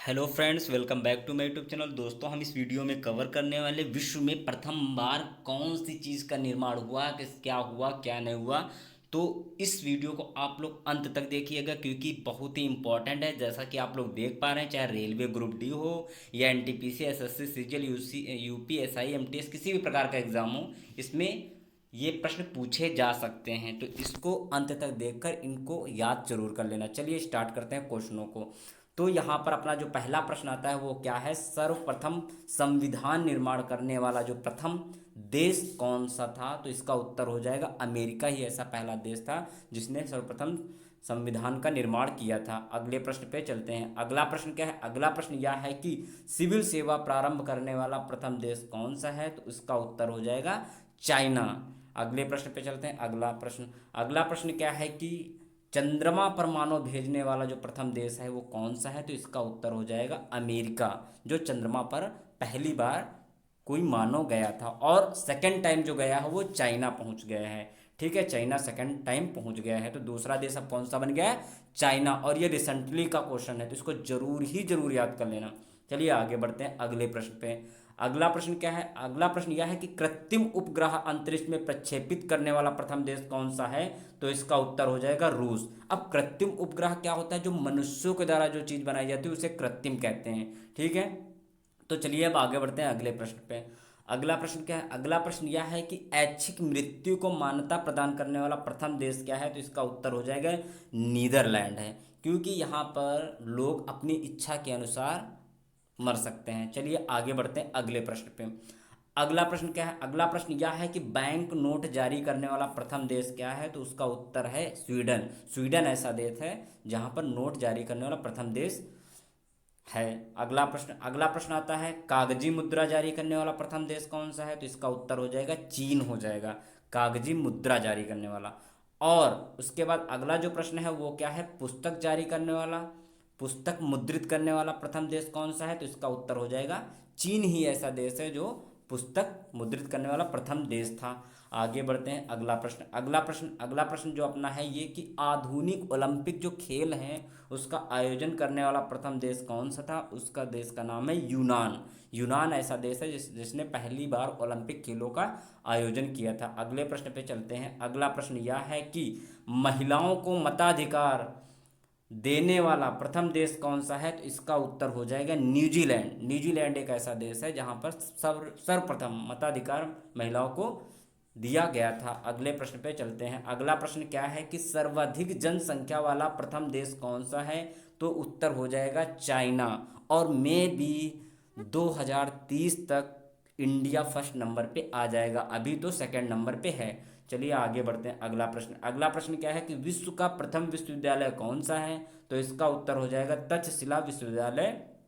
Hello friends, welcome back to my YouTube channel. दोस्तों, हम इस वीडियो में कवर करने वाले विश्व में प्रथम बार कौन सी चीज़ का निर्माण हुआ, क्या हुआ क्या नहीं हुआ। तो इस वीडियो को आप लोग अंत तक देखिएगा क्योंकि बहुत ही इंपॉर्टेंट है। जैसा कि आप लोग देख पा रहे हैं, चाहे रेलवे ग्रुप डी हो या NTPC, SSC, CGL, UP, SI, MTS, किसी भी प्रकार का एग्जाम हो, इसमें ये प्रश्न पूछे जा सकते हैं। तो इसको अंत तक देखकर इनको याद जरूर कर लेना। चलिए स्टार्ट करते हैं क्वेश्चनों को। तो यहाँ पर अपना जो पहला प्रश्न आता है वो क्या है? सर्वप्रथम संविधान निर्माण करने वाला जो प्रथम देश कौन सा था? तो इसका उत्तर हो जाएगा अमेरिका ही ऐसा पहला देश था जिसने सर्वप्रथम संविधान का निर्माण किया था। अगले प्रश्न पे चलते हैं। अगला प्रश्न क्या है? अगला प्रश्न यह है कि सिविल सेवा प्रारंभ करने वाला प्रथम देश कौन सा है? तो इसका उत्तर हो जाएगा चाइना। अगले प्रश्न पे चलते हैं। अगला प्रश्न क्या है कि चंद्रमा पर मानव भेजने वाला जो प्रथम देश है वो कौन सा है? तो इसका उत्तर हो जाएगा अमेरिका, जो चंद्रमा पर पहली बार कोई मानव गया था। और सेकंड टाइम जो गया है वो चाइना पहुंच गया है। ठीक है, चाइना सेकंड टाइम पहुंच गया है। तो दूसरा देश अब कौन सा बन गया है? चाइना। और ये रिसेंटली का क्वेश्चन है तो इसको जरूर ही जरूर याद कर लेना। चलिए आगे बढ़ते हैं अगले प्रश्न पे। अगला प्रश्न क्या है? अगला प्रश्न यह है कि कृत्रिम उपग्रह अंतरिक्ष में प्रक्षेपित करने वाला प्रथम देश कौन सा है? तो इसका उत्तर हो जाएगा रूस। अब कृत्रिम उपग्रह क्या होता है? जो मनुष्यों के द्वारा जो चीज़ बनाई जाती है उसे कृत्रिम कहते हैं। ठीक है, तो चलिए अब आगे बढ़ते हैं अगले प्रश्न पे। अगला प्रश्न क्या है? अगला प्रश्न यह है कि ऐच्छिक मृत्यु को मान्यता प्रदान करने वाला प्रथम देश क्या है? तो इसका उत्तर हो जाएगा नीदरलैंड है, क्योंकि यहाँ पर लोग अपनी इच्छा के अनुसार मर सकते हैं। चलिए आगे बढ़ते हैं अगले प्रश्न पे। अगला प्रश्न क्या है? अगला प्रश्न यह है कि बैंक नोट जारी करने वाला प्रथम देश क्या है? तो उसका उत्तर है स्वीडन। स्वीडन ऐसा देश है जहां पर नोट जारी करने वाला प्रथम देश है। अगला प्रश्न आता है कागजी मुद्रा जारी करने वाला प्रथम देश कौन सा है? तो इसका उत्तर हो जाएगा चीन हो जाएगा, कागजी मुद्रा जारी करने वाला। और उसके बाद अगला जो प्रश्न है वो क्या है? पुस्तक जारी करने वाला, पुस्तक मुद्रित करने वाला प्रथम देश कौन सा है? तो इसका उत्तर हो जाएगा चीन ही ऐसा देश है जो पुस्तक मुद्रित करने वाला प्रथम देश था। आगे बढ़ते हैं अगला प्रश्न जो अपना है ये कि आधुनिक ओलंपिक जो खेल हैं उसका आयोजन करने वाला प्रथम देश कौन सा था? उसका देश का नाम है यूनान। यूनान ऐसा देश है जिसने पहली बार ओलंपिक खेलों का आयोजन किया था। अगले प्रश्न पे चलते हैं। अगला प्रश्न यह है कि महिलाओं को मताधिकार देने वाला प्रथम देश कौन सा है? तो इसका उत्तर हो जाएगा न्यूजीलैंड। न्यूजीलैंड एक ऐसा देश है जहां पर सर्वप्रथम मताधिकार महिलाओं को दिया गया था। अगले प्रश्न पे चलते हैं। अगला प्रश्न क्या है कि सर्वाधिक जनसंख्या वाला प्रथम देश कौन सा है? तो उत्तर हो जाएगा चाइना। और मे भी 2030 तक इंडिया फर्स्ट नंबर पे आ जाएगा, अभी तो सेकंड नंबर पे है। चलिए आगे बढ़ते हैं। अगला प्रश्न क्या है कि विश्व का प्रथम विश्वविद्यालय कौन सा है? तो इसका उत्तर हो जाएगा तक्षशिला विश्वविद्यालय